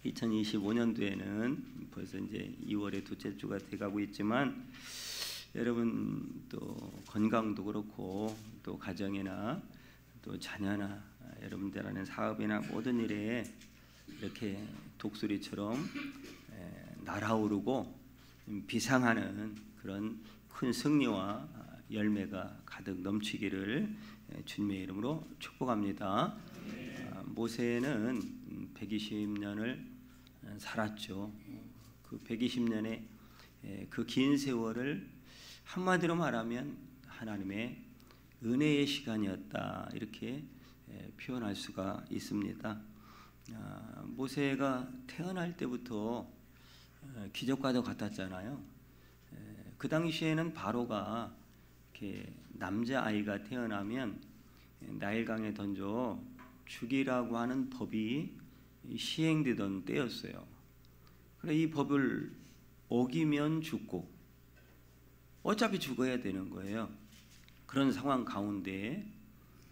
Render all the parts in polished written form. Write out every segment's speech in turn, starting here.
2025년도에는 벌써 이제 2월의 둘째 주가 돼가고 있지만 여러분 또 건강도 그렇고 또 가정이나 또 자녀나 여러분들 하는 사업이나 모든 일에 이렇게 독수리처럼 날아오르고 비상하는 그런 큰 승리와 열매가 가득 넘치기를 주님의 이름으로 축복합니다. 모세는 120년을 살았죠. 그 120년의 그 긴 세월을 한마디로 말하면 하나님의 은혜의 시간이었다, 이렇게 표현할 수가 있습니다. 모세가 태어날 때부터 기적과도 같았잖아요. 그 당시에는 바로가 이렇게 남자아이가 태어나면 나일강에 던져 죽이라고 하는 법이 시행되던 때였어요. 그래 이 법을 어기면 죽고 어차피 죽어야 되는 거예요. 그런 상황 가운데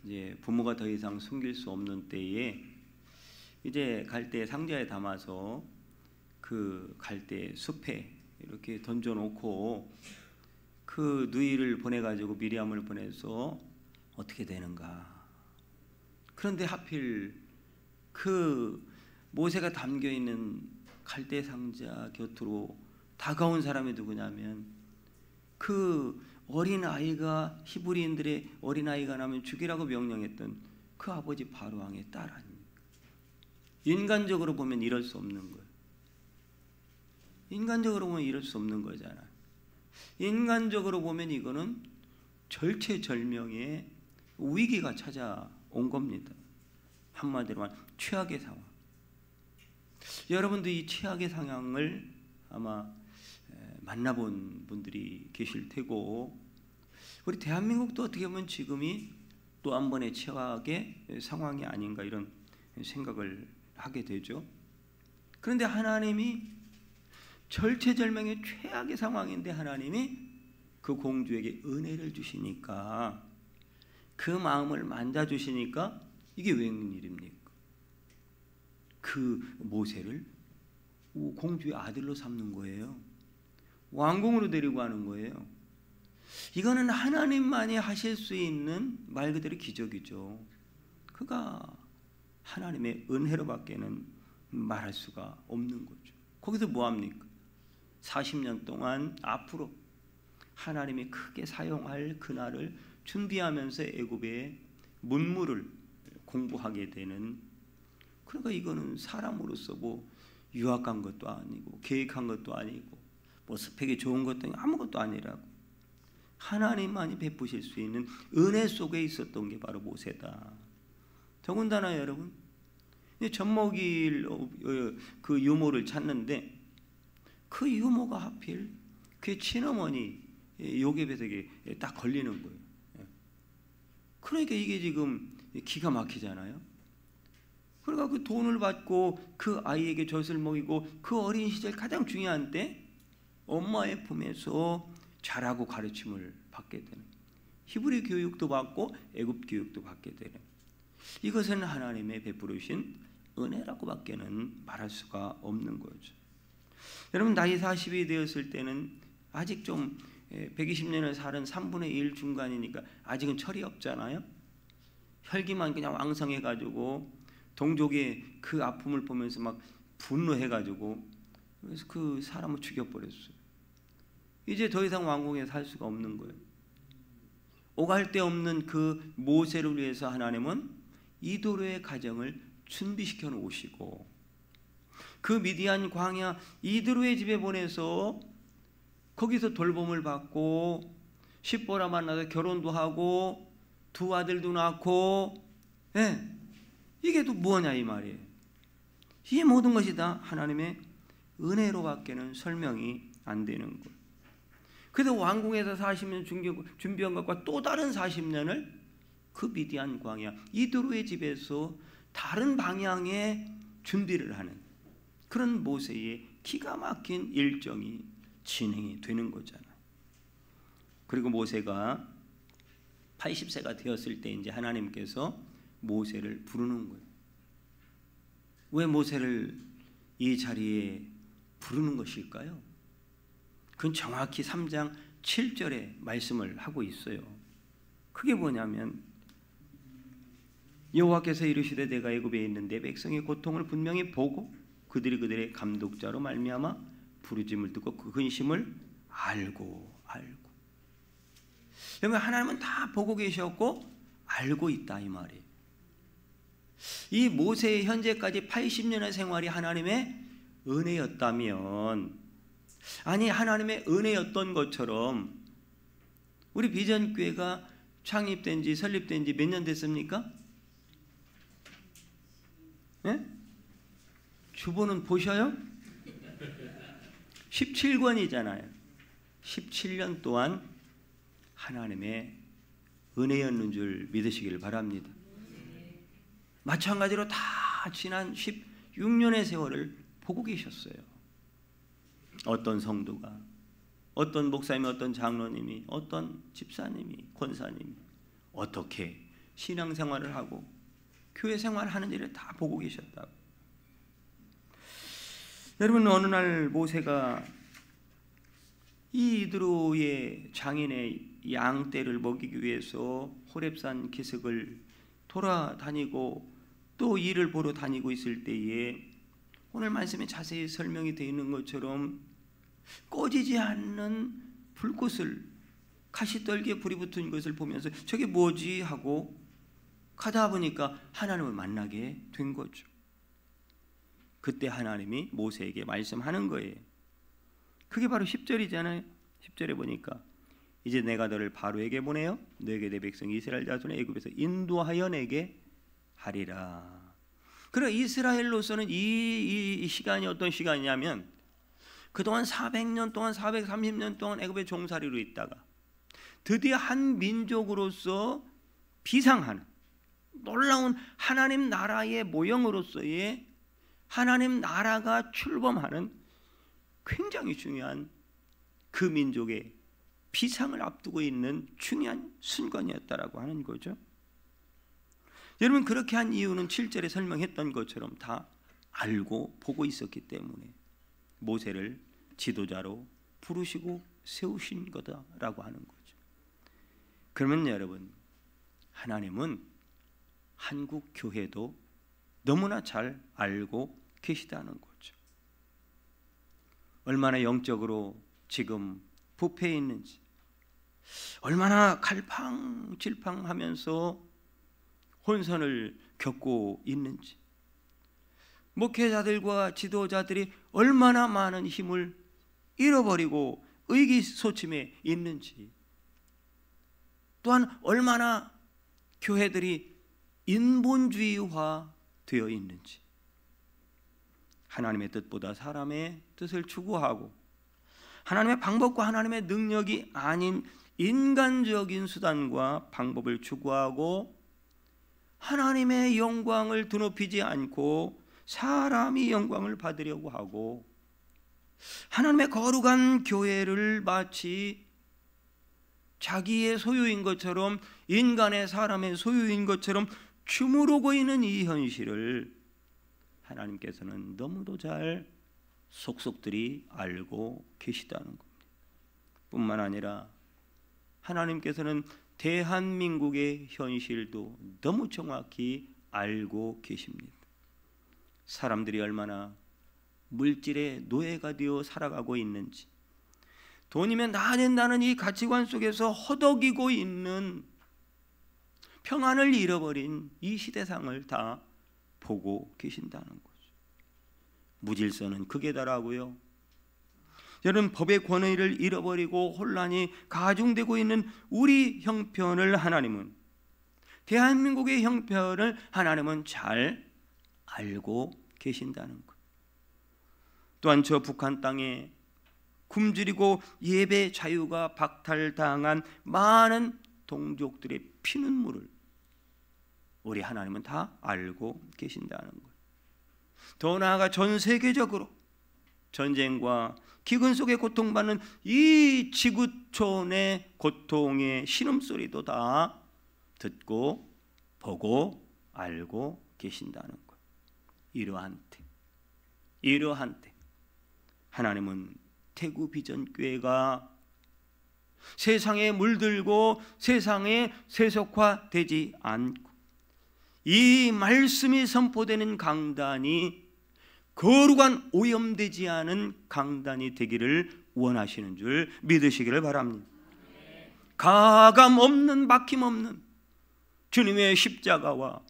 이제 부모가 더 이상 숨길 수 없는 때에 이제 갈대 상자에 담아서 그 갈대 숲에 이렇게 던져놓고 그 누이를 보내가지고 미리암을 보내서 어떻게 되는가. 그런데 하필 그 모세가 담겨있는 갈대 상자 곁으로 다가온 사람이 누구냐면 그 어린아이가 히브리인들의 어린아이가 나면 죽이라고 명령했던 그 아버지 바로 왕의 딸 아닙니까? 인간적으로 보면 이럴 수 없는 거예요. 인간적으로 보면 이럴 수 없는 거잖아. 인간적으로 보면 이거는 절체절명의 위기가 찾아온 겁니다. 한마디로 말하면 최악의 상황. 여러분도 이 최악의 상황을 아마 만나본 분들이 계실 테고, 우리 대한민국도 어떻게 보면 지금이 또 한 번의 최악의 상황이 아닌가 이런 생각을 하게 되죠. 그런데 하나님이 절체절명의 최악의 상황인데 하나님이 그 공주에게 은혜를 주시니까, 그 마음을 만져주시니까 이게 웬일입니까? 그 모세를 공주의 아들로 삼는 거예요. 왕궁으로 데리고 가는 거예요. 이거는 하나님만이 하실 수 있는 말 그대로 기적이죠. 그가 하나님의 은혜로밖에는 말할 수가 없는 거죠. 거기서 뭐합니까? 40년 동안 앞으로 하나님이 크게 사용할 그날을 준비하면서 애굽의 문물을 공부하게 되는, 그러니까 이거는 사람으로서 뭐 유학한 것도 아니고 계획한 것도 아니고 뭐 스펙이 좋은 것도 아무것도 아니라고 하나님만이 베푸실 수 있는 은혜 속에 있었던 게 바로 모세다. 더군다나 여러분, 젖먹일 그 유모를 찾는데 그 유모가 하필 그의 친어머니 요게벳에게 딱 걸리는 거예요. 그러니까 이게 지금 기가 막히잖아요. 그러니까 그 돈을 받고 그 아이에게 젖을 먹이고 그 어린 시절 가장 중요한 때 엄마의 품에서 자라고 가르침을 받게 되는, 히브리 교육도 받고 애굽 교육도 받게 되는, 이것은 하나님의 베푸르신 은혜라고밖에는 말할 수가 없는 거죠. 여러분 나이 40이 되었을 때는 아직 좀 120년을 살은 3분의 1 중간이니까 아직은 철이 없잖아요. 혈기만 그냥 왕성해가지고 동족의 그 아픔을 보면서 막 분노해가지고 그래서 그 사람을 죽여버렸어요. 이제 더 이상 왕궁에 살 수가 없는 거예요. 오갈 데 없는 그 모세를 위해서 하나님은 이도로의 가정을 준비시켜 놓으시고 그 미디안 광야 이도로의 집에 보내서 거기서 돌봄을 받고 십보라 만나서 결혼도 하고 두 아들도 낳고, 이게 또 뭐냐 이 말이에요. 이 모든 것이 다 하나님의 은혜로밖에는 설명이 안 되는 거예요. 그래서 왕궁에서 40년 준비한 것과 또 다른 40년을 그 미디안 광야 이도로의 집에서 다른 방향의 준비를 하는 그런 모세의 기가 막힌 일정이 진행이 되는 거잖아요. 그리고 모세가 80세가 되었을 때 이제 하나님께서 모세를 부르는 거예요. 왜 모세를 이 자리에 부르는 것일까요? 그건 정확히 3장 7절에 말씀을 하고 있어요. 그게 뭐냐면 여호와께서 이르시되 내가 애굽에 있는 내 백성의 고통을 분명히 보고 그들의 감독자로 말미암아 부르짐을 듣고 그 근심을 알고. 그러면 하나님은 다 보고 계셨고 알고 있다 이 말이에요. 이 모세의 현재까지 80년의 생활이 하나님의 은혜였다면, 아니 하나님의 은혜였던 것처럼 우리 비전교회가 창립된 지 설립된 지 몇 년 됐습니까? 네? 주보는 보셔요? 17권이잖아요. 17년 동안 하나님의 은혜였는 줄 믿으시길 바랍니다. 마찬가지로 다 지난 16년의 세월을 보고 계셨어요. 어떤 성도가, 어떤 목사님이, 어떤 장로님이, 어떤 집사님이, 권사님이 어떻게 신앙생활을 하고 교회 생활을 하는지를 다 보고 계셨다고. 여러분, 어느 날 모세가 이 이드로의 장인의 양떼를 먹이기 위해서 호렙산 기슭을 돌아다니고 또 이를 보러 다니고 있을 때에 오늘 말씀에 자세히 설명이 되어 있는 것처럼 꺼지지 않는 불꽃을, 가시떨기에 불이 붙은 것을 보면서 저게 뭐지 하고 가다 보니까 하나님을 만나게 된 거죠. 그때 하나님이 모세에게 말씀하는 거예요. 그게 바로 10절이잖아요. 10절에 보니까 이제 내가 너를 바로에게 보내어 너에게 내 백성 이스라엘 자손을 애굽에서 인도하여 내게 하리라. 그러나 이스라엘로서는 이 시간이 어떤 시간이냐면 그동안 400년 동안 430년 동안 애굽의 종살이로 있다가 드디어 한 민족으로서 비상하는 놀라운 하나님 나라의 모형으로서의 하나님 나라가 출범하는 굉장히 중요한 그 민족의 비상을 앞두고 있는 중요한 순간이었다라고 하는 거죠. 여러분, 그렇게 한 이유는 7절에 설명했던 것처럼 다 알고 보고 있었기 때문에 모세를 지도자로 부르시고 세우신 거다라고 하는 거죠. 그러면 여러분, 하나님은 한국 교회도 너무나 잘 알고 계시다는 거죠. 얼마나 영적으로 지금 부패해 있는지, 얼마나 갈팡질팡하면서 혼선을 겪고 있는지, 목회자들과 지도자들이 얼마나 많은 힘을 잃어버리고 의기소침해 있는지, 또한 얼마나 교회들이 인본주의화 되어 있는지, 하나님의 뜻보다 사람의 뜻을 추구하고 하나님의 방법과 하나님의 능력이 아닌 인간적인 수단과 방법을 추구하고 하나님의 영광을 드높이지 않고 사람이 영광을 받으려고 하고 하나님의 거룩한 교회를 마치 자기의 소유인 것처럼, 인간의 사람의 소유인 것처럼 주무르고 있는 이 현실을 하나님께서는 너무도 잘 속속들이 알고 계시다는 겁니다. 뿐만 아니라 하나님께서는 대한민국의 현실도 너무 정확히 알고 계십니다. 사람들이 얼마나 물질의 노예가 되어 살아가고 있는지, 돈이면 다 된다는 이 가치관 속에서 허덕이고 있는, 평안을 잃어버린 이 시대상을 다 보고 계신다는 거죠. 무질서는 극에 달하고요. 여러분, 법의 권위를 잃어버리고 혼란이 가중되고 있는 우리 형편을 하나님은, 대한민국의 형편을 하나님은 잘 알고 계신다는 것. 또한 저 북한 땅에 굶주리고 예배 자유가 박탈당한 많은 동족들의 피눈물을 우리 하나님은 다 알고 계신다는 것. 더 나아가 전 세계적으로 전쟁과 기근 속에 고통받는 이 지구촌의 고통의 신음소리도 다 듣고 보고 알고 계신다는 것. 이러한 이러한 때 하나님은 대구 비전교회가 세상에 물들고 세상에 세속화되지 않고 이 말씀이 선포되는 강단이 거룩한 오염되지 않은 강단이 되기를 원하시는 줄 믿으시기를 바랍니다. 가감 없는 막힘 없는 주님의 십자가와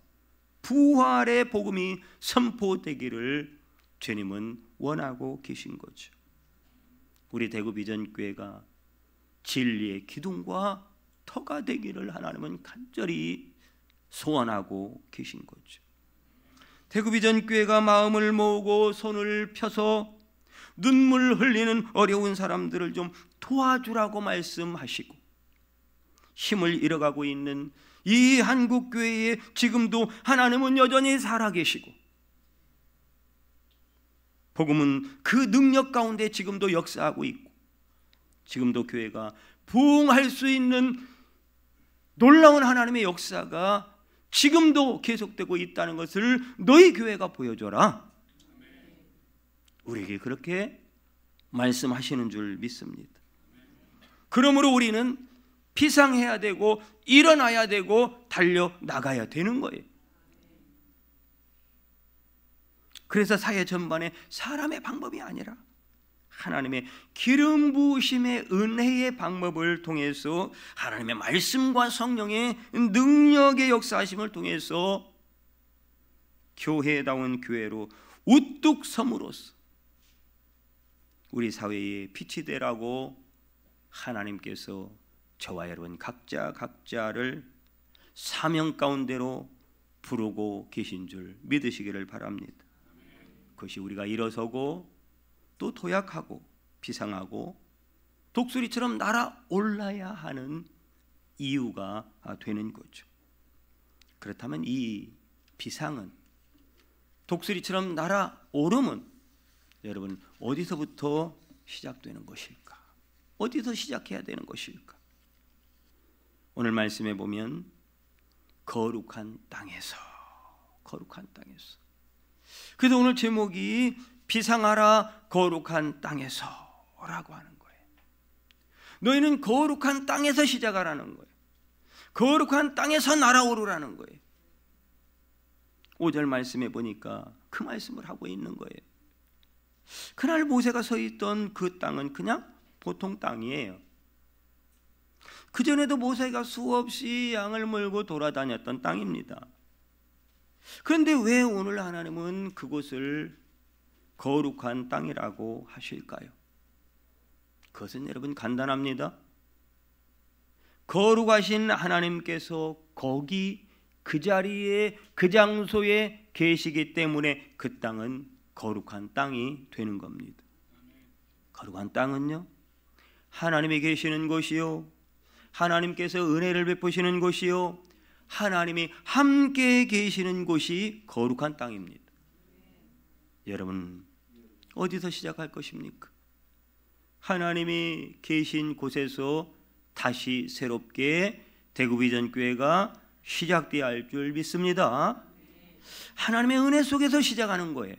부활의 복음이 선포되기를 주님은 원하고 계신 거죠. 우리 대구 비전교회가 진리의 기둥과 터가 되기를 하나님은 간절히 소원하고 계신 거죠. 대구 비전교회가 마음을 모으고 손을 펴서 눈물 흘리는 어려운 사람들을 좀 도와주라고 말씀하시고 힘을 잃어가고 있는 이 한국교회에 지금도 하나님은 여전히 살아계시고 복음은 그 능력 가운데 지금도 역사하고 있고 지금도 교회가 부흥할 수 있는 놀라운 하나님의 역사가 지금도 계속되고 있다는 것을 너희 교회가 보여줘라. 우리에게 그렇게 말씀하시는 줄 믿습니다. 그러므로 우리는 비상해야 되고 일어나야 되고 달려나가야 되는 거예요. 그래서 사회 전반에 사람의 방법이 아니라 하나님의 기름 부으심의 은혜의 방법을 통해서 하나님의 말씀과 성령의 능력의 역사하심을 통해서 교회다운 교회로 우뚝 섬으로써 우리 사회에 빛이 되라고 하나님께서 저와 여러분 각자를 사명 가운데로 부르고 계신 줄 믿으시기를 바랍니다. 그것이 우리가 일어서고 또 도약하고 비상하고 독수리처럼 날아올라야 하는 이유가 되는 거죠. 그렇다면 이 비상은 독수리처럼 날아오름은 여러분 어디서부터 시작되는 것일까? 어디서 시작해야 되는 것일까? 오늘 말씀에 보면 거룩한 땅에서 그래서 오늘 제목이 비상하라 거룩한 땅에서라고 하는 거예요. 너희는 거룩한 땅에서 시작하라는 거예요. 거룩한 땅에서 날아오르라는 거예요. 5절 말씀에 보니까 그 말씀을 하고 있는 거예요. 그날 모세가 서 있던 그 땅은 그냥 보통 땅이에요. 그전에도 모세가 수없이 양을 몰고 돌아다녔던 땅입니다. 그런데 왜 오늘 하나님은 그곳을 거룩한 땅이라고 하실까요? 그것은 여러분 간단합니다. 거룩하신 하나님께서 거기 그 자리에 그 장소에 계시기 때문에 그 땅은 거룩한 땅이 되는 겁니다. 거룩한 땅은요, 하나님이 계시는 곳이요, 하나님께서 은혜를 베푸시는 곳이요, 하나님이 함께 계시는 곳이 거룩한 땅입니다. 여러분 어디서 시작할 것입니까? 하나님이 계신 곳에서 다시 새롭게 대구비전교회가 시작되어야 할 줄 믿습니다. 하나님의 은혜 속에서 시작하는 거예요.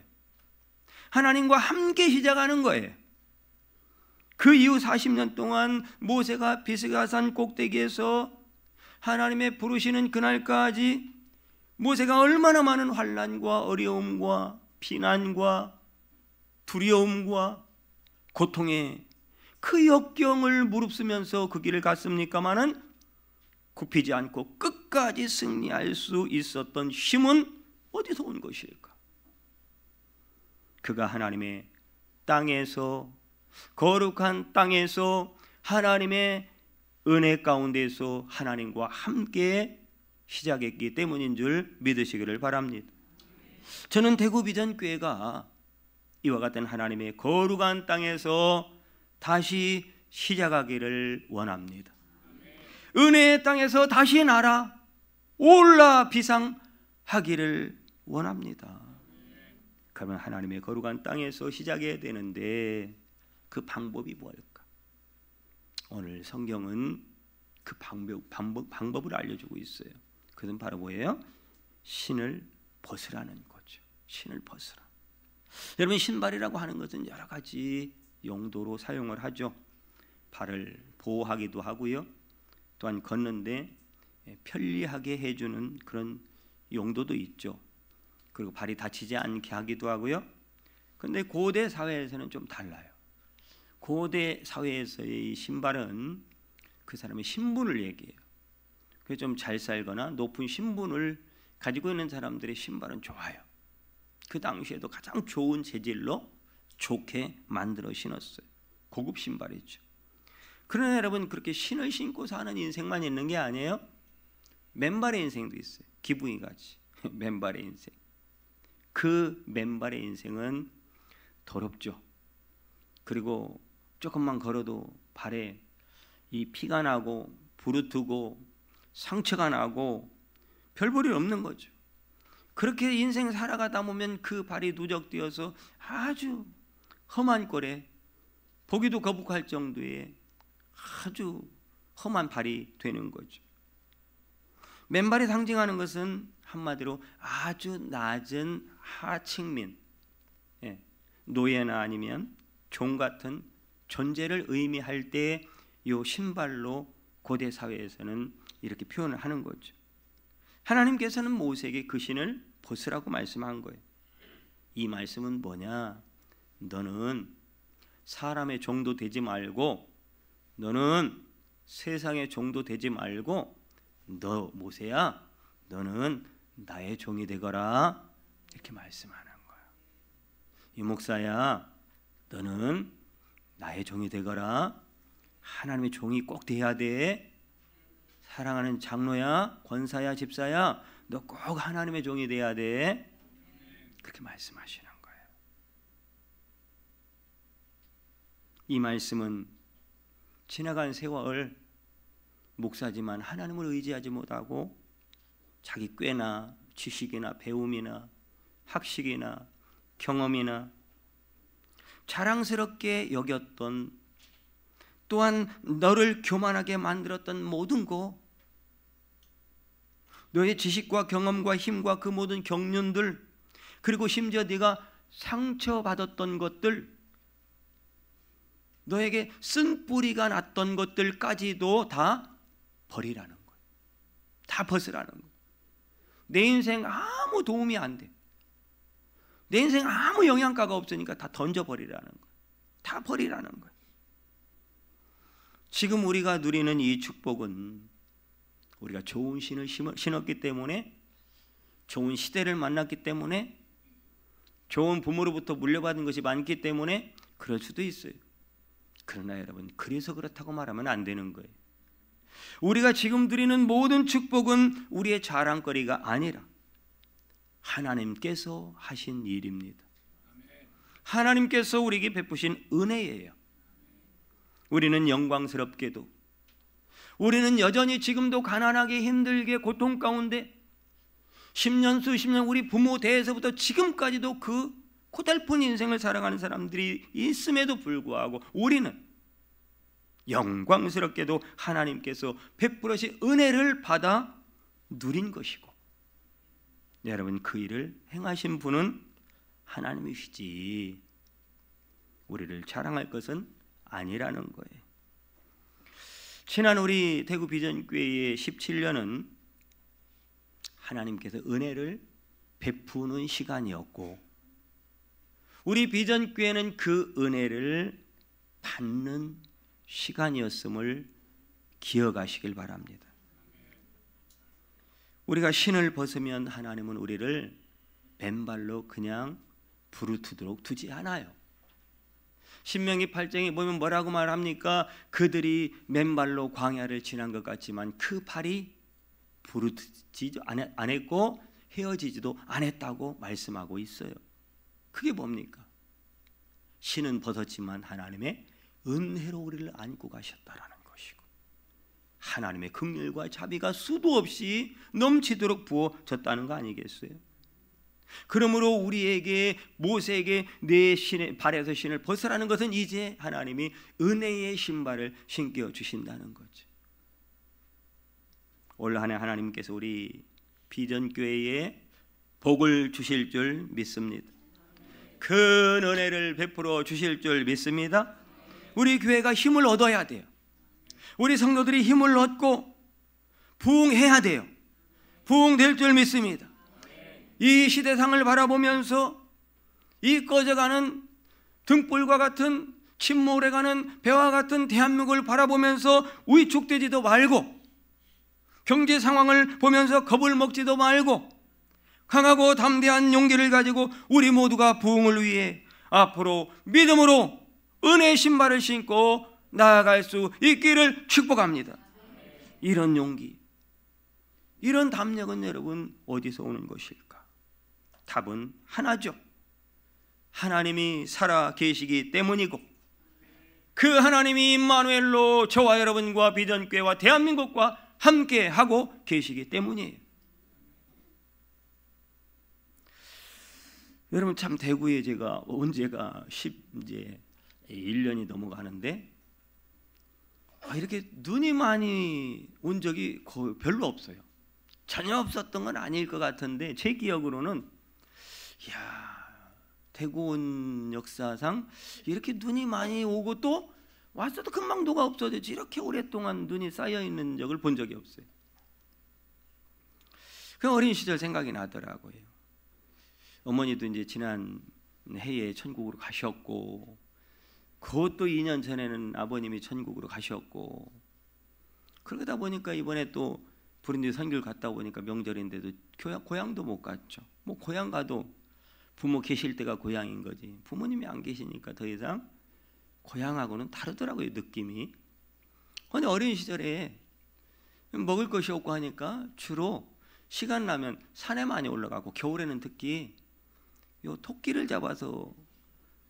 하나님과 함께 시작하는 거예요. 그 이후 40년 동안 모세가 비스가산 꼭대기에서 하나님의 부르시는 그날까지 모세가 얼마나 많은 환난과 어려움과 비난과 두려움과 고통에 그 역경을 무릅쓰면서 그 길을 갔습니까마는 굽히지 않고 끝까지 승리할 수 있었던 힘은 어디서 온 것일까? 그가 하나님의 땅에서, 거룩한 땅에서, 하나님의 은혜 가운데서 하나님과 함께 시작했기 때문인 줄 믿으시기를 바랍니다. 저는 대구비전교회가 이와 같은 하나님의 거룩한 땅에서 다시 시작하기를 원합니다. 은혜의 땅에서 다시 날아 올라 비상하기를 원합니다. 그러면 하나님의 거룩한 땅에서 시작해야 되는데 그 방법이 뭘까? 오늘 성경은 그 방법을 알려주고 있어요. 그것은 바로 뭐예요? 신을 벗으라는 거죠. 신을 벗으라. 여러분, 신발이라고 하는 것은 여러 가지 용도로 사용을 하죠. 발을 보호하기도 하고요. 또한 걷는데 편리하게 해주는 그런 용도도 있죠. 그리고 발이 다치지 않게 하기도 하고요. 그런데 고대 사회에서는 좀 달라요. 고대 사회에서의 신발은 그 사람의 신분을 얘기해요. 그래서 좀 잘 살거나 높은 신분을 가지고 있는 사람들의 신발은 좋아요. 그 당시에도 가장 좋은 재질로 좋게 만들어 신었어요. 고급 신발이죠. 그러나 여러분, 그렇게 신을 신고 사는 인생만 있는 게 아니에요. 맨발의 인생도 있어요. 기붕이 같이 맨발의 인생. 그 맨발의 인생은 더럽죠. 그리고 조금만 걸어도 발에 이 피가 나고 부르트고 상처가 나고 별 볼일 없는 거죠. 그렇게 인생 살아가다 보면 그 발이 누적되어서 아주 험한 꼴에 보기도 거북할 정도의 아주 험한 발이 되는 거죠. 맨발이 상징하는 것은 한마디로 아주 낮은 하층민, 노예나 아니면 종 같은 존재를 의미할 때 이 신발로 고대 사회에서는 이렇게 표현을 하는 거죠. 하나님께서는 모세에게 그 신을 벗으라고 말씀한 거예요. 이 말씀은 뭐냐? 너는 사람의 종도 되지 말고, 너는 세상의 종도 되지 말고, 너 모세야, 너는 나의 종이 되거라, 이렇게 말씀하는 거예요. 이 목사야, 너는 나의 종이 되거라. 하나님의 종이 꼭 돼야 돼. 사랑하는 장로야, 권사야, 집사야, 너 꼭 하나님의 종이 돼야 돼. 그렇게 말씀하시는 거예요. 이 말씀은 지나간 세월 목사지만 하나님을 의지하지 못하고 자기 꾀나 지식이나 배움이나 학식이나 경험이나 자랑스럽게 여겼던, 또한 너를 교만하게 만들었던 모든 것, 너의 지식과 경험과 힘과 그 모든 경륜들, 그리고 심지어 네가 상처받았던 것들, 너에게 쓴뿌리가 났던 것들까지도 다 버리라는 거예요. 다 벗으라는 거예요. 내 인생 아무 도움이 안 돼. 내 인생 아무 영양가가 없으니까 다 던져버리라는 거예요. 다 버리라는 거예요. 지금 우리가 누리는 이 축복은 우리가 좋은 신을 신었기 때문에, 좋은 시대를 만났기 때문에, 좋은 부모로부터 물려받은 것이 많기 때문에 그럴 수도 있어요. 그러나 여러분, 그래서 그렇다고 말하면 안 되는 거예요. 우리가 지금 누리는 모든 축복은 우리의 자랑거리가 아니라 하나님께서 하신 일입니다. 하나님께서 우리에게 베푸신 은혜예요. 우리는 영광스럽게도, 우리는 여전히 지금도 가난하게 힘들게 고통 가운데 10년 수십 년 우리 부모 대에서부터 지금까지도 그 고달픈 인생을 살아가는 사람들이 있음에도 불구하고 우리는 영광스럽게도 하나님께서 베풀으신 은혜를 받아 누린 것이고, 여러분, 그 일을 행하신 분은 하나님이시지 우리를 자랑할 것은 아니라는 거예요. 지난 우리 대구 비전교회의 17년은 하나님께서 은혜를 베푸는 시간이었고, 우리 비전교회는 그 은혜를 받는 시간이었음을 기억하시길 바랍니다. 우리가 신을 벗으면 하나님은 우리를 맨발로 그냥 부르트도록 두지 않아요. 신명기 8장에 보면 뭐라고 말합니까? 그들이 맨발로 광야를 지난 것 같지만 그 발이 부르트지도 안 했고 헤어지지도 않았다고 말씀하고 있어요. 그게 뭡니까? 신은 벗었지만 하나님의 은혜로 우리를 안고 가셨다라는 것이고, 하나님의 긍휼과 자비가 수도 없이 넘치도록 부어졌다는 거 아니겠어요? 그러므로 우리에게, 모세에게 내 신의 발에서 신을 벗으라는 것은 이제 하나님이 은혜의 신발을 신겨 주신다는 거죠. 올 한 해 하나님께서 우리 비전교회에 복을 주실 줄 믿습니다. 큰 은혜를 베풀어 주실 줄 믿습니다. 우리 교회가 힘을 얻어야 돼요. 우리 성도들이 힘을 얻고 부흥해야 돼요. 부흥될 줄 믿습니다. 이 시대상을 바라보면서 이 꺼져가는 등불과 같은 침몰해가는 배와 같은 대한민국을 바라보면서 위축되지도 말고, 경제 상황을 보면서 겁을 먹지도 말고, 강하고 담대한 용기를 가지고 우리 모두가 부흥을 위해 앞으로 믿음으로 은혜의 신발을 신고 나아갈 수 있기를 축복합니다. 이런 용기, 이런 담력은 여러분 어디서 오는 것일까? 답은 하나죠. 하나님이 살아 계시기 때문이고, 그 하나님이 임마누엘로 저와 여러분과 비전교회와 대한민국과 함께 하고 계시기 때문이에요. 여러분, 참 대구에 제가 온 지가 이제 1년이 넘어가는데 이렇게 눈이 많이 온 적이 거의 별로 없어요. 전혀 없었던 건 아닐 것 같은데, 제 기억으로는 대구 온 역사상 이렇게 눈이 많이 오고 또 왔어도 금방 누가 없어졌지, 이렇게 오랫동안 눈이 쌓여 있는 적을 본 적이 없어요. 그 어린 시절 생각이 나더라고요. 어머니도 이제 지난 해에 천국으로 가셨고, 그것도 2년 전에는 아버님이 천국으로 가셨고, 그러다 보니까 이번에 또 부르ndi 선교를 갔다 보니까 명절인데도 고향도 못 갔죠. 뭐 고향 가도 부모 계실 때가 고향인 거지, 부모님이 안 계시니까 더 이상 고향하고는 다르더라고요, 느낌이. 근데 어린 시절에 먹을 것이 없고 하니까 주로 시간 나면 산에 많이 올라가고, 겨울에는 특히 요 토끼를 잡아서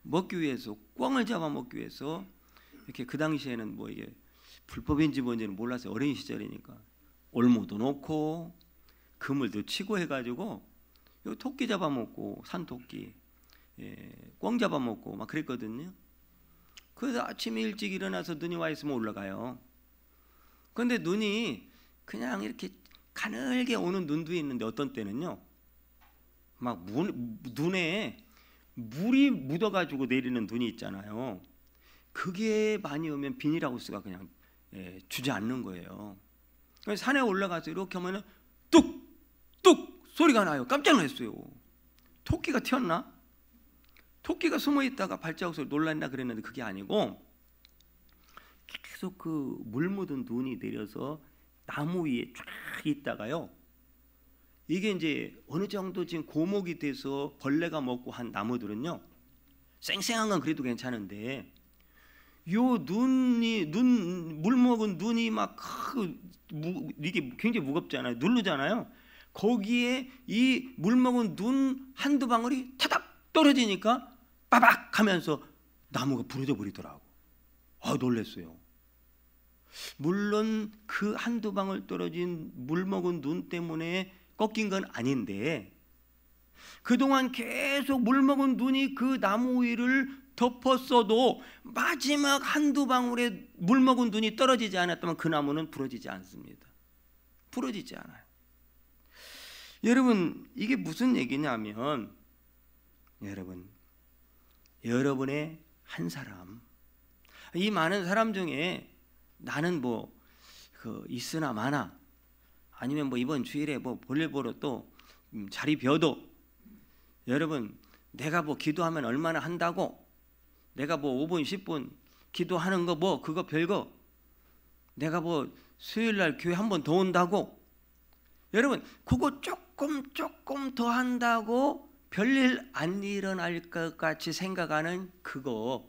먹기 위해서, 꿩을 잡아 먹기 위해서, 이렇게 그 당시에는 뭐 이게 불법인지 뭔지는 몰랐어요. 어린 시절이니까 올무도 놓고 그물도 치고 해가지고 요 토끼 잡아먹고, 산토끼, 꿩 잡아먹고 막 그랬거든요. 그래서 아침에 일찍 일어나서 눈이 와 있으면 올라가요. 그런데 눈이 그냥 이렇게 가늘게 오는 눈도 있는데, 어떤 때는요 막 눈에 물이 묻어가지고 내리는 눈이 있잖아요. 그게 많이 오면 비닐하우스가 그냥 주저앉는 거예요. 산에 올라가서 이렇게 하면 뚝뚝 소리가 나요. 깜짝 놀랐어요. 토끼가 튀었나? 토끼가 숨어 있다가 발자국 소리 놀랐나 그랬는데 그게 아니고, 계속 그 물 묻은 눈이 내려서 나무 위에 쫙 있다가요, 이게 이제 어느 정도 지금 고목이 돼서 벌레가 먹고 한 나무들은요, 쌩쌩한 건 그래도 괜찮은데, 요 물 먹은 눈이 막 이게 굉장히 무겁잖아요. 누르잖아요. 거기에 이 물 먹은 눈 한두 방울이 타닥 떨어지니까 빠박 하면서 나무가 부러져 버리더라고. 놀랐어요. 물론 그 한두 방울 떨어진 물 먹은 눈 때문에 꺾인 건 아닌데, 그동안 계속 물 먹은 눈이 그 나무 위를 덮었어도 마지막 한두 방울의 물 먹은 눈이 떨어지지 않았다면 그 나무는 부러지지 않습니다. 부러지지 않아요. 여러분, 이게 무슨 얘기냐면, 여러분의 한 사람, 이 많은 사람 중에 나는 뭐 있으나 마나, 아니면 뭐 이번 주일에 뭐 볼일 보러 또 자리 비어도, 여러분 내가 뭐 기도하면 얼마나 한다고, 내가 뭐 5분 10분 기도하는 거 뭐 그거 별거, 내가 뭐 수요일날 교회 한 번 더 온다고, 여러분 그거 조금 더 한다고 별일 안 일어날 것 같이 생각하는 그거,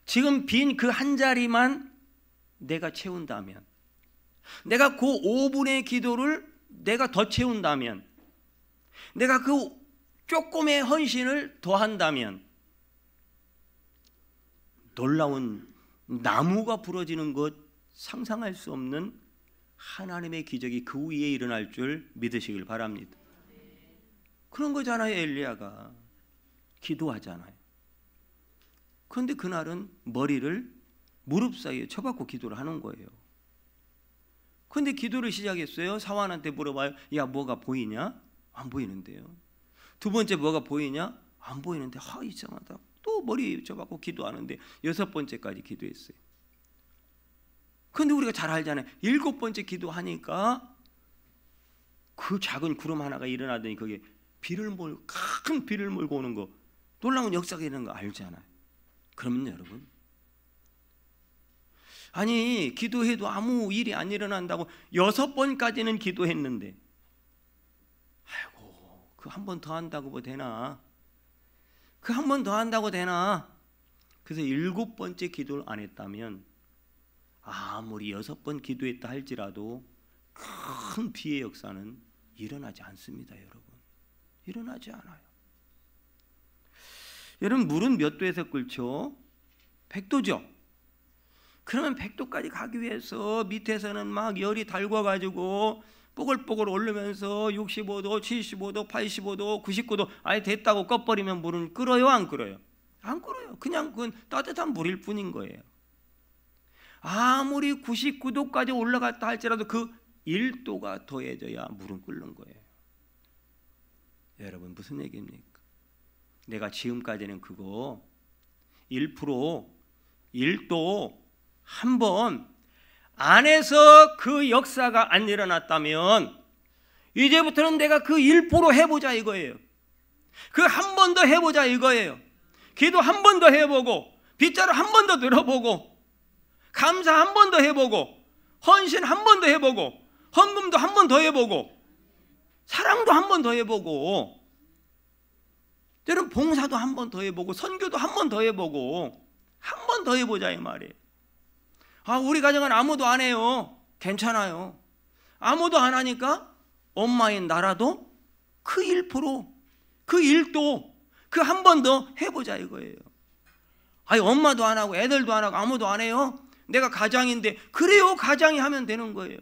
지금 빈 그 한 자리만 내가 채운다면, 내가 그 5분의 기도를 내가 더 채운다면, 내가 그 조금의 헌신을 더 한다면, 놀라운 나무가 부러지는 것, 상상할 수 없는 하나님의 기적이 그 위에 일어날 줄 믿으시길 바랍니다. 그런 거잖아요. 엘리야가 기도하잖아요. 그런데 그날은 머리를 무릎 사이에 쳐박고 기도를 하는 거예요. 그런데 기도를 시작했어요. 사환한테 물어봐요. 야, 뭐가 보이냐? 안 보이는데요. 두 번째, 뭐가 보이냐? 안 보이는데 이상하다. 또 머리 접하고 기도하는데 6번째까지 기도했어요. 그런데 우리가 잘 알잖아요. 7번째 기도하니까 그 작은 구름 하나가 일어나더니 그게 큰 비를 몰고 오는 거, 놀라운 역사가 있는 거 알잖아요. 그러면 여러분, 아니 기도해도 아무 일이 안 일어난다고 6번까지는 기도했는데, 아이고 그 한 번 더 한다고 뭐 되나? 그 한 번 더 한다고 되나? 그래서 7번째 기도를 안 했다면 아무리 6번 기도했다 할지라도 큰 비의 역사는 일어나지 않습니다. 여러분, 일어나지 않아요. 여러분, 물은 몇 도에서 끓죠? 100도죠. 그러면 100도까지 가기 위해서 밑에서는 막 열이 달궈가지고 뽀글뽀글 오르면서 65도, 75도, 85도, 99도 아예 됐다고 꺼버리면 물은 끓어요? 안 끓어요? 안 끓어요. 그냥 그건 따뜻한 물일 뿐인 거예요. 아무리 99도까지 올라갔다 할지라도 그 1도가 더해져야 물은 끓는 거예요. 여러분, 무슨 얘기입니까? 내가 지금까지는 그거 1%, 1도 한 번 안에서 그 역사가 안 일어났다면 이제부터는 내가 그 1% 해보자 이거예요. 그 한 번 더 해보자 이거예요. 기도 한 번 더 해보고, 빗자루 한 번 더 들어보고, 감사 한 번 더 해보고, 헌신 한 번 더 해보고, 헌금도 한 번 더 해보고, 사랑도 한 번 더 해보고, 때론 봉사도 한 번 더 해보고, 선교도 한 번 더 해보고, 한 번 더 해보자 이 말이에요. 우리 가정은 아무도 안 해요. 괜찮아요. 아무도 안 하니까 엄마인 나라도 그 1%, 그 1도, 그 한 번 더 해보자 이거예요. 엄마도 안 하고 애들도 안 하고 아무도 안 해요. 내가 가장인데, 그래요, 가장이 하면 되는 거예요.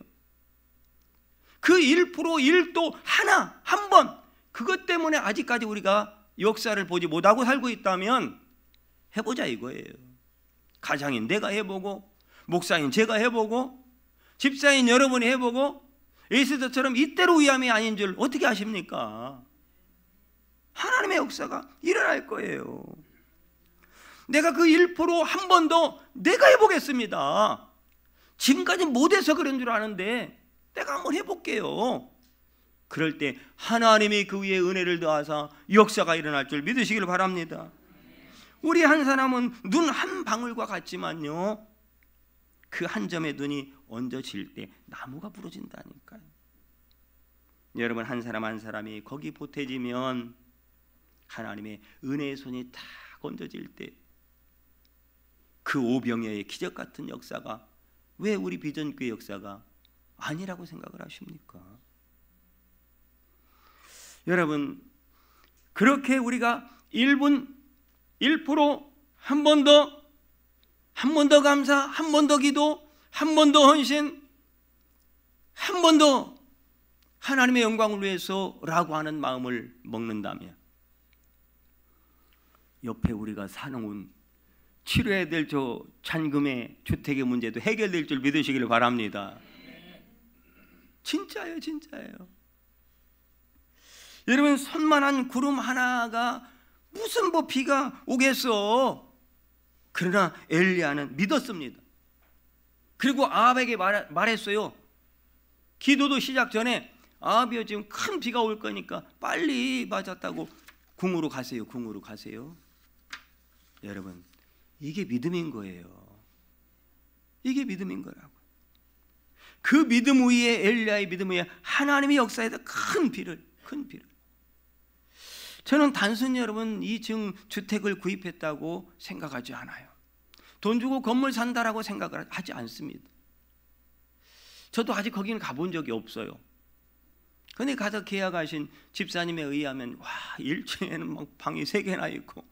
그 1%, 1도 하나, 한 번, 그것 때문에 아직까지 우리가 역사를 보지 못하고 살고 있다면 해보자 이거예요. 가장인 내가 해보고, 목사인 제가 해보고, 집사인 여러분이 해보고, 에스더처럼 이때로 위함이 아닌 줄 어떻게 아십니까? 하나님의 역사가 일어날 거예요. 내가 그 1% 한 번 더 내가 해보겠습니다. 지금까지 못해서 그런 줄 아는데 내가 한번 해볼게요. 그럴 때 하나님이 그 위에 은혜를 더하사 역사가 일어날 줄 믿으시길 바랍니다. 우리 한 사람은 눈 한 방울과 같지만요, 그 한 점의 눈이 얹어질 때 나무가 부러진다니까요. 여러분, 한 사람 한 사람이 거기 보태지면 하나님의 은혜의 손이 딱 얹어질 때 그 오병이어의 기적 같은 역사가 왜 우리 비전교회 역사가 아니라고 생각을 하십니까? 여러분, 그렇게 우리가 1분 1% 한 번 더 감사, 한 번 더 기도, 한 번 더 헌신, 한 번 더 하나님의 영광을 위해서라고 하는 마음을 먹는다면 옆에 우리가 사놓은 치료해야 될 저 잔금의 주택의 문제도 해결될 줄 믿으시기를 바랍니다. 진짜예요, 진짜예요. 여러분, 손만한 구름 하나가 무슨 비가 오겠어. 그러나 엘리야는 믿었습니다. 그리고 아합에게 말했어요. 기도도 시작 전에 아합이여, 지금 큰 비가 올 거니까 빨리 맞았다고 궁으로 가세요. 궁으로 가세요. 여러분, 이게 믿음인 거예요. 이게 믿음인 거라고. 그 믿음 위에, 엘리야의 믿음 위에 하나님의 역사에서 큰 비를. 저는 단순히 여러분 2층 주택을 구입했다고 생각하지 않아요. 돈 주고 건물 산다라고 생각을 하지 않습니다. 저도 아직 거기는 가본 적이 없어요. 그런데 가서 계약하신 집사님에 의하면 1층에는 막 방이 3개나 있고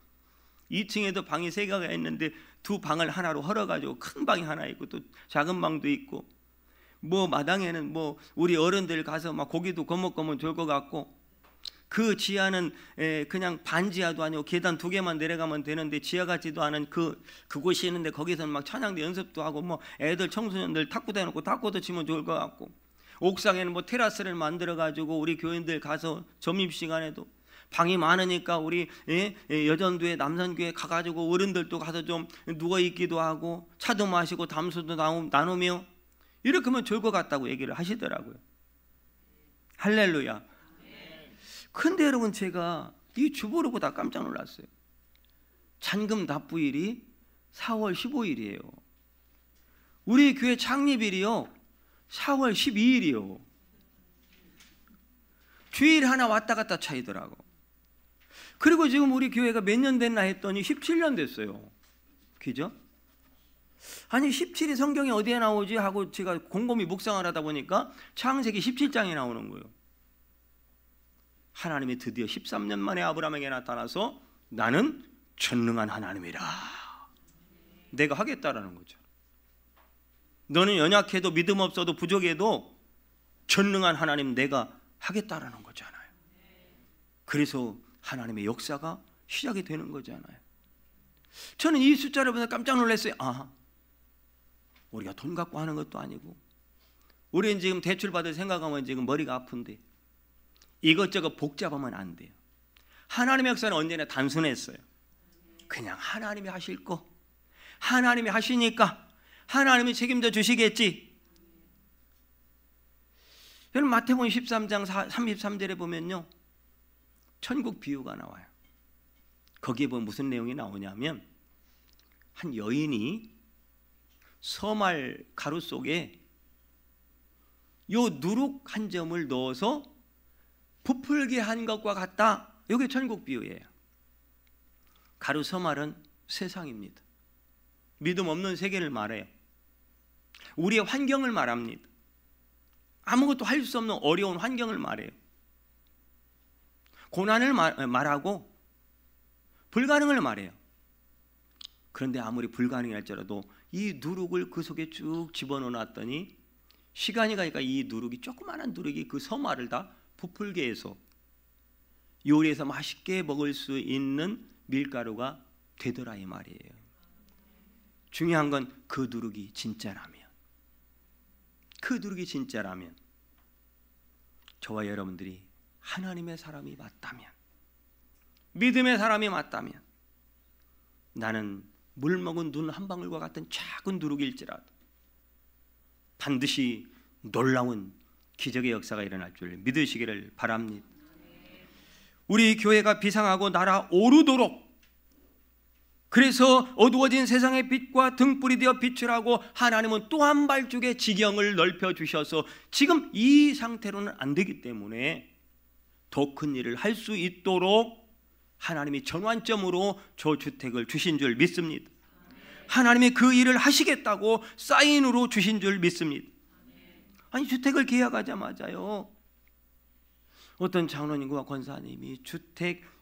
2층에도 방이 3개가 있는데 2방을 하나로 헐어가지고 큰 방이 하나 있고 또 작은 방도 있고, 마당에는 우리 어른들 가서 막 고기도 거먹거먹 줄 것 같고, 그 지하는 그냥 반지하도 아니고 계단 2개만 내려가면 되는데 지하 같지도 않은 그곳이 있는데 거기서는 막 찬양대 연습도 하고 애들 청소년들 탁구 대놓고 탁구도 치면 좋을 것 같고, 옥상에는 테라스를 만들어 가지고 우리 교인들 가서 점심시간에도 방이 많으니까 우리 여전도에 남산교회 가가지고 어른들도 가서 좀 누워 있기도 하고 차도 마시고 담소도 나누며 이렇게 하면 좋을 것 같다고 얘기를 하시더라고요. 할렐루야. 근데 여러분, 제가 이 주보를 보다 깜짝 놀랐어요. 잔금 납부일이 4월 15일이에요. 우리 교회 창립일이요 4월 12일이요. 주일 하나 왔다 갔다 차이더라고. 그리고 지금 우리 교회가 몇 년 됐나 했더니 17년 됐어요. 그죠? 아니 17이 성경에 어디에 나오지 하고 제가 곰곰이 묵상을 하다 보니까 창세기 17장에 나오는 거예요. 하나님이 드디어 13년 만에 아브라함에게 나타나서 나는 전능한 하나님이라, 내가 하겠다라는 거죠. 너는 연약해도 믿음 없어도 부족해도 전능한 하나님 내가 하겠다라는 거잖아요. 그래서 하나님의 역사가 시작이 되는 거잖아요. 저는 이 숫자를 보면서 깜짝 놀랐어요. 우리가 돈 갖고 하는 것도 아니고, 우리는 지금 대출받을 생각하면 지금 머리가 아픈데 이것저것 복잡하면 안 돼요. 하나님의 역사는 언제나 단순했어요. 그냥 하나님이 하실 거, 하나님이 하시니까 하나님이 책임져 주시겠지. 여러분, 마태복음 13장 33절에 보면요 천국 비유가 나와요. 거기에 보면 무슨 내용이 나오냐면, 한 여인이 서말 가루 속에 요 누룩 한 점을 넣어서 부풀게 한 것과 같다. 이게 천국 비유예요. 가루 서말은 세상입니다. 믿음 없는 세계를 말해요. 우리의 환경을 말합니다. 아무것도 할 수 없는 어려운 환경을 말해요. 고난을 말하고 불가능을 말해요. 그런데 아무리 불가능할지라도 이 누룩을 그 속에 쭉 집어넣어 놨더니 시간이 가니까 이 누룩이, 조그마한 누룩이 그 서말을 다 부풀게 해서 요리해서 맛있게 먹을 수 있는 밀가루가 되더라, 이 말이에요. 중요한 건 그 누룩이 진짜라면, 그 누룩이 진짜라면, 저와 여러분들이 하나님의 사람이 맞다면, 믿음의 사람이 맞다면, 나는 물 먹은 눈 한 방울과 같은 작은 누룩일지라도 반드시 놀라운 기적의 역사가 일어날 줄 믿으시기를 바랍니다. 우리 교회가 비상하고 날아 오르도록, 그래서 어두워진 세상의 빛과 등불이 되어 빛을 하고, 하나님은 또 한 발짝의 지경을 넓혀 주셔서 지금 이 상태로는 안 되기 때문에 더 큰 일을 할 수 있도록 하나님이 전환점으로 저 주택을 주신 줄 믿습니다. 하나님이 그 일을 하시겠다고 사인으로 주신 줄 믿습니다. 아니, 주택을 계약하자마자요 어떤 장로님과 권사님이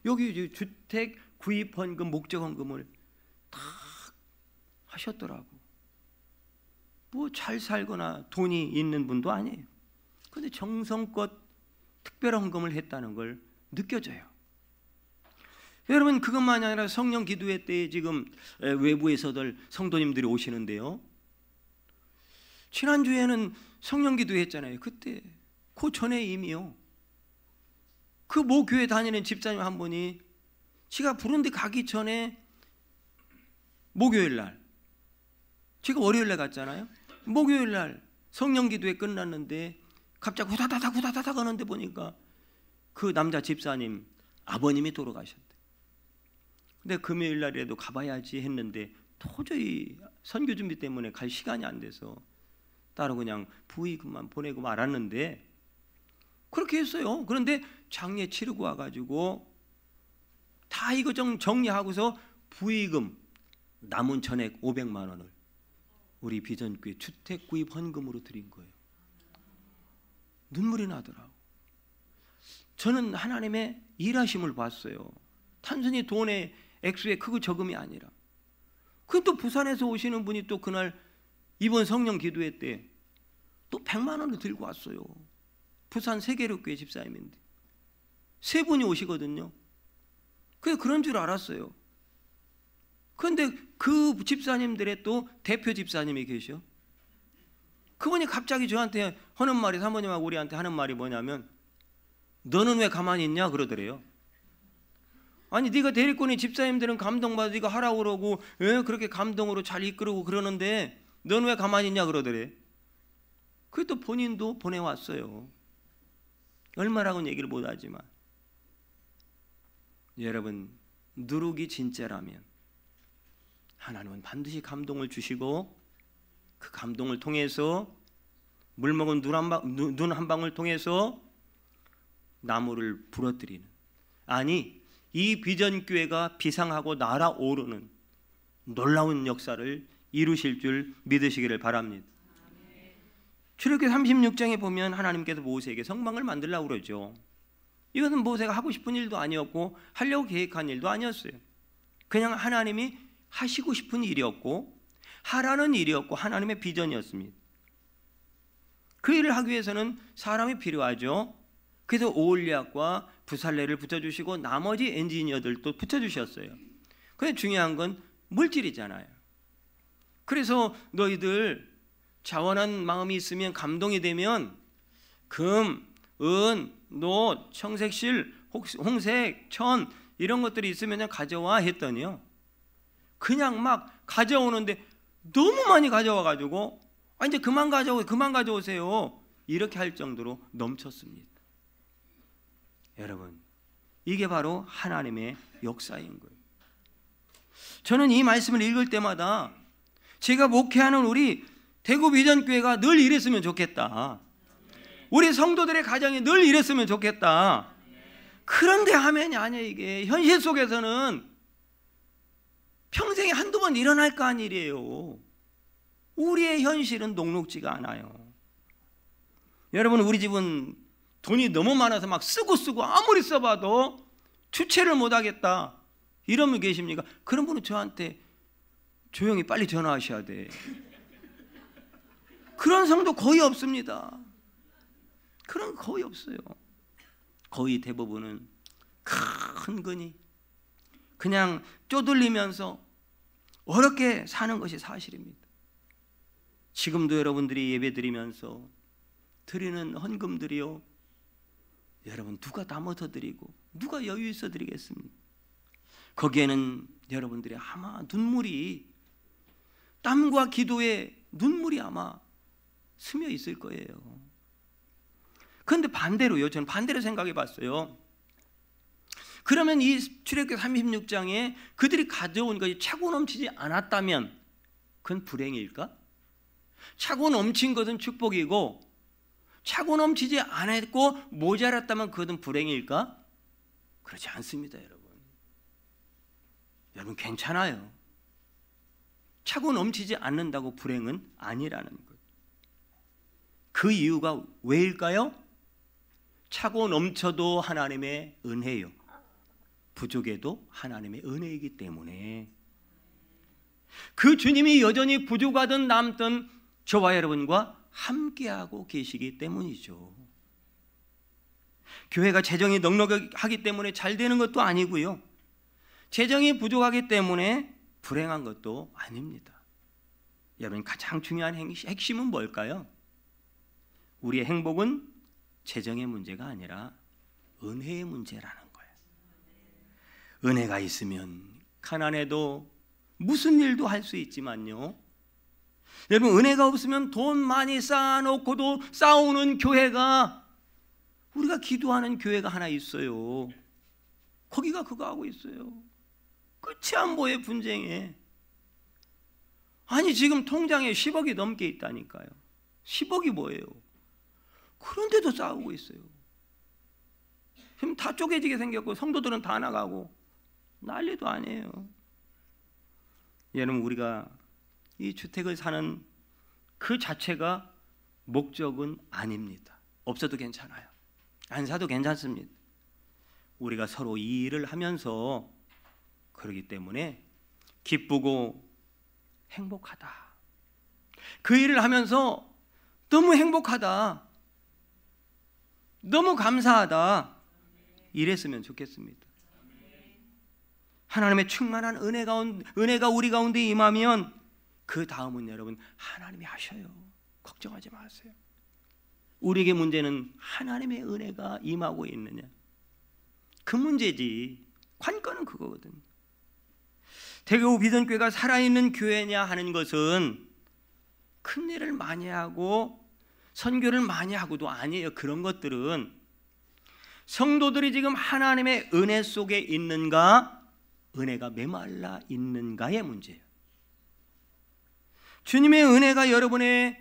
여기 주택 구입 헌금, 목적 헌금을 다 하셨더라고. 뭐 잘 살거나 돈이 있는 분도 아니에요. 그런데 정성껏 특별 헌금을 했다는 걸 느껴져요. 여러분, 그것만이 아니라 성령 기도회 때 지금 외부에서들 성도님들이 오시는데요, 지난주에는 성령 기도회 했잖아요. 그때 그 전에 이미요 그 모 교회 다니는 집사님 한 분이 지가 부른데 가기 전에 목요일 날, 제가 월요일 날 갔잖아요. 목요일 날 성령 기도회 끝났는데 갑자기 후다다닥 하는데 보니까 그 남자 집사님 아버님이 돌아가셨대. 근데 금요일 날이라도 가봐야지 했는데 도저히 선교 준비 때문에 갈 시간이 안 돼서 따로 그냥 부의금만 보내고 말았는데, 그렇게 했어요. 그런데 장례 치르고 와가지고 다 이거 정리하고서 부의금 남은 전액 500만 원을 우리 비전교회 주택 구입 헌금으로 드린 거예요. 눈물이 나더라고. 저는 하나님의 일하심을 봤어요. 단순히 돈의 액수의 크고 적음이 아니라. 그 또 부산에서 오시는 분이 또 그날 이번 성령 기도회 때 또 100만 원을 들고 왔어요. 부산 세계력교회 집사님인데 세 분이 오시거든요. 그런 줄 알았어요. 그런데 그 집사님들의 또 대표 집사님이 계셔. 그분이 갑자기 저한테 하는 말이, 사모님하고 우리한테 하는 말이 뭐냐면, 너는 왜 가만히 있냐 그러더래요. 아니 네가 대리권의 집사님들은 감동받아 네가 하라고 그러고 그렇게 감동으로 잘 이끌고 그러는데 넌 왜 가만히 있냐 그러더래. 그게 또 본인도 보내왔어요. 얼마라고는 얘기를 못하지만 여러분 누룩이 진짜라면 하나님은 반드시 감동을 주시고 그 감동을 통해서 물 먹은 눈 한 방울 통해서 나무를 부러뜨리는, 아니 이 비전교회가 비상하고 날아오르는 놀라운 역사를 이루실 줄 믿으시기를 바랍니다. 출애굽기 36장에 보면 하나님께서 모세에게 성막을 만들라고 그러죠. 이것은 모세가 하고 싶은 일도 아니었고 하려고 계획한 일도 아니었어요. 그냥 하나님이 하시고 싶은 일이었고 하라는 일이었고 하나님의 비전이었습니다. 그 일을 하기 위해서는 사람이 필요하죠. 그래서 오홀리압과 부살레를 붙여주시고 나머지 엔지니어들도 붙여주셨어요. 근데 중요한 건 물질이잖아요. 그래서 너희들 자원한 마음이 있으면 감동이 되면 금, 은, 노, 청색실, 홍색, 천 이런 것들이 있으면 가져와 했더니요. 그냥 막 가져오는데 너무 많이 가져와가지고 이제 그만 가져오세요. 이렇게 할 정도로 넘쳤습니다. 여러분, 이게 바로 하나님의 역사인 거예요. 저는 이 말씀을 읽을 때마다 제가 목회하는 우리 대구 비전교회가 늘 이랬으면 좋겠다. 우리 성도들의 가정이 늘 이랬으면 좋겠다. 그런데 하면이 아니에요. 이게 현실 속에서는 평생에 한두 번 일어날 거 아니에요. 우리의 현실은 녹록지가 않아요. 여러분, 우리 집은 돈이 너무 많아서 막 쓰고 아무리 써봐도 주체를 못하겠다 이런 분 계십니까? 그런 분은 저한테 조용히 빨리 전화하셔야 돼. 그런 성도 거의 없습니다. 그런 거 거의 없어요. 거의 대부분은 큰근히 그냥 쪼들리면서 어렵게 사는 것이 사실입니다. 지금도 여러분들이 예배드리면서 드리는 헌금들이요, 여러분 누가 담아서 드리고 누가 여유 있어 드리겠습니까? 거기에는 여러분들이 아마 눈물이, 땀과 기도에 눈물이 아마 스며 있을 거예요. 그런데 반대로요, 저는 반대로 생각해 봤어요. 그러면 이 출애굽기 36장에 그들이 가져온 것이 차고 넘치지 않았다면 그건 불행일까? 차고 넘친 것은 축복이고 차고 넘치지 않았고 모자랐다면 그것은 불행일까? 그렇지 않습니다, 여러분. 여러분 괜찮아요. 차고 넘치지 않는다고 불행은 아니라는 것. 그 이유가 왜일까요? 차고 넘쳐도 하나님의 은혜요, 부족해도 하나님의 은혜이기 때문에. 그 주님이 여전히 부족하든 남든 저와 여러분과 함께하고 계시기 때문이죠. 교회가 재정이 넉넉하기 때문에 잘 되는 것도 아니고요, 재정이 부족하기 때문에 불행한 것도 아닙니다. 여러분, 가장 중요한 핵심은 뭘까요? 우리의 행복은 재정의 문제가 아니라 은혜의 문제라는 거예요. 은혜가 있으면 가난해도 무슨 일도 할 수 있지만요, 여러분 은혜가 없으면 돈 많이 쌓아놓고도 싸우는 교회가, 우리가 기도하는 교회가 하나 있어요. 거기가 그거 하고 있어요. 끝이 안 보여, 분쟁에. 아니 지금 통장에 10억이 넘게 있다니까요. 10억이 뭐예요? 그런데도 싸우고 있어요. 지금 다 쪼개지게 생겼고 성도들은 다 나가고 난리도 아니에요. 여러분, 우리가 이 주택을 사는 그 자체가 목적은 아닙니다. 없어도 괜찮아요. 안 사도 괜찮습니다. 우리가 서로 이 일을 하면서 그러기 때문에 기쁘고 행복하다, 그 일을 하면서 너무 행복하다, 너무 감사하다, 이랬으면 좋겠습니다. 하나님의 충만한 은혜가 우리 가운데 임하면 그 다음은 여러분 하나님이 하셔요. 걱정하지 마세요. 우리에게 문제는 하나님의 은혜가 임하고 있느냐, 그 문제지 관건은 그거거든요. 대구 비전교회가 살아있는 교회냐 하는 것은 큰 일을 많이 하고 선교를 많이 하고도 아니에요. 그런 것들은 성도들이 지금 하나님의 은혜 속에 있는가, 은혜가 메말라 있는가의 문제예요. 주님의 은혜가 여러분의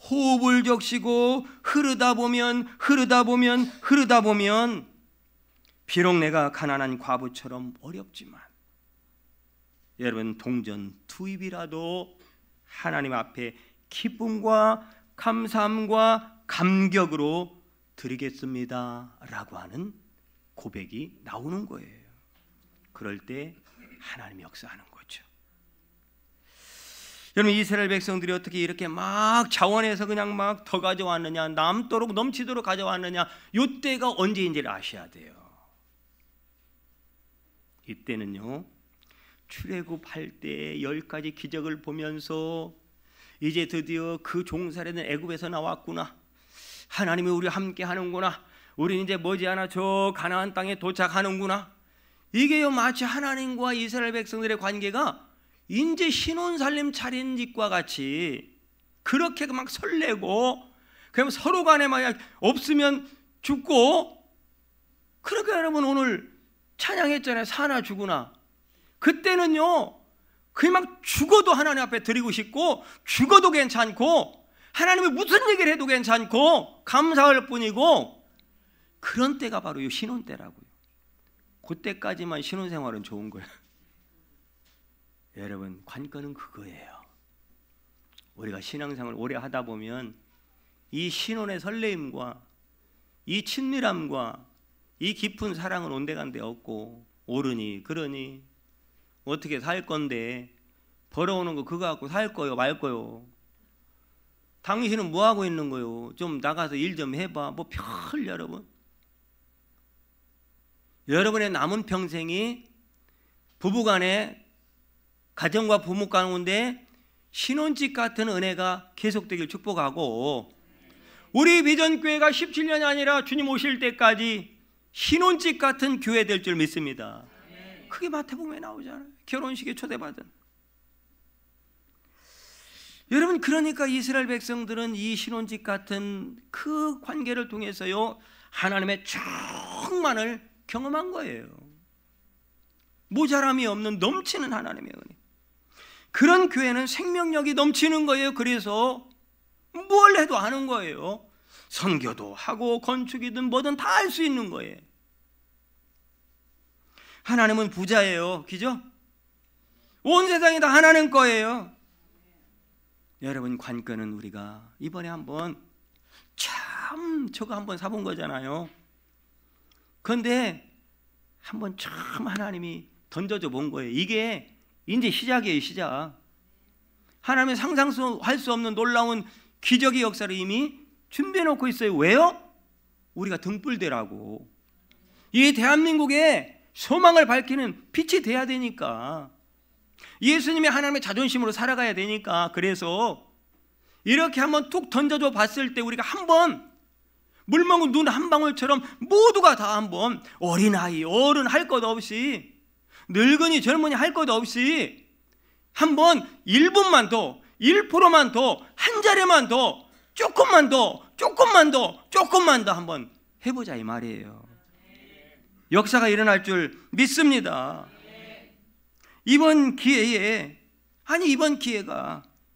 호흡을 적시고 흐르다 보면 비록 내가 가난한 과부처럼 어렵지만 여러분 동전 투입이라도 하나님 앞에 기쁨과 감사함과 감격으로 드리겠습니다 라고 하는 고백이 나오는 거예요. 그럴 때 하나님이 역사하는 거죠. 여러분 이스라엘 백성들이 어떻게 이렇게 막 자원해서 그냥 막 더 가져왔느냐, 남도록 넘치도록 가져왔느냐, 이때가 언제인지를 아셔야 돼요. 이때는요 출애굽할 때 10가지 기적을 보면서 이제 드디어 그 종살이는 애굽에서 나왔구나, 하나님이 우리와 함께 하는구나, 우리는 이제 머지않아 저 가나안 땅에 도착하는구나. 이게요 마치 하나님과 이스라엘 백성들의 관계가 이제 신혼살림 차린 집과 같이 그렇게 막 설레고, 그럼 서로 간에 막 없으면 죽고, 그렇게 여러분 오늘 찬양했잖아요. 사나 죽으나. 그때는요 그냥 막 죽어도 하나님 앞에 드리고 싶고, 죽어도 괜찮고, 하나님이 무슨 얘기를 해도 괜찮고 감사할 뿐이고, 그런 때가 바로 이 신혼 때라고요. 그때까지만 신혼생활은 좋은 거예요. 여러분 관건은 그거예요. 우리가 신앙생활을 오래 하다 보면 이 신혼의 설레임과 이 친밀함과 이 깊은 사랑은 온데간데 없고, 오르니 그러니 어떻게 살 건데, 벌어오는 거 그거 갖고 살 거요 말 거요, 당신은 뭐 하고 있는 거요, 좀 나가서 일 좀 해봐, 뭐 별. 여러분의 남은 평생이 부부간에, 가정과 부모 가운데 신혼집 같은 은혜가 계속되길 축복하고, 우리 비전교회가 17년이 아니라 주님 오실 때까지 신혼집 같은 교회 될 줄 믿습니다. 그게 마태복음에 나오잖아요. 결혼식에 초대받은. 여러분 그러니까 이스라엘 백성들은 이 신혼집 같은 그 관계를 통해서요 하나님의 충만을 경험한 거예요. 모자람이 없는 넘치는 하나님의 은혜. 그런 교회는 생명력이 넘치는 거예요. 그래서 뭘 해도 하는 거예요. 선교도 하고 건축이든 뭐든 다 할 수 있는 거예요. 하나님은 부자예요. 그죠? 온 세상이 다 하나님 거예요. 여러분 관건은 우리가 이번에 한번 참 저거 한번 사본 거잖아요. 그런데 한번 참 하나님이 던져줘 본 거예요. 이게 이제 시작이에요. 시작. 하나님의 상상할 수 없는 놀라운 기적의 역사를 이미 준비해 놓고 있어요. 왜요? 우리가 등불되라고. 이 대한민국에 소망을 밝히는 빛이 돼야 되니까, 예수님이 하나님의 자존심으로 살아가야 되니까. 그래서 이렇게 한번 툭 던져줘 봤을 때 우리가 한번 물먹은 눈 한 방울처럼 모두가 다 한번, 어린아이 어른 할 것 없이, 늙은이 젊은이 할 것 없이 한번 1분만 더, 1%만 더, 한 자리만 더, 조금만 더 한번 해보자 이 말이에요. 역사가 일어날 줄 믿습니다. 이번 기회가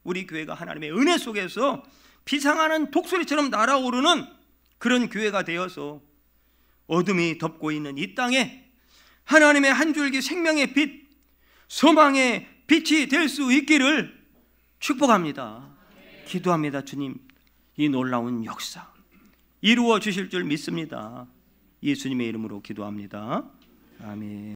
우리 교회가 하나님의 은혜 속에서 비상하는 독수리처럼 날아오르는 그런 교회가 되어서 어둠이 덮고 있는 이 땅에 하나님의 한 줄기 생명의 빛, 소망의 빛이 될 수 있기를 축복합니다. 기도합니다. 주님, 이 놀라운 역사 이루어 주실 줄 믿습니다. 예수님의 이름으로 기도합니다. 아멘.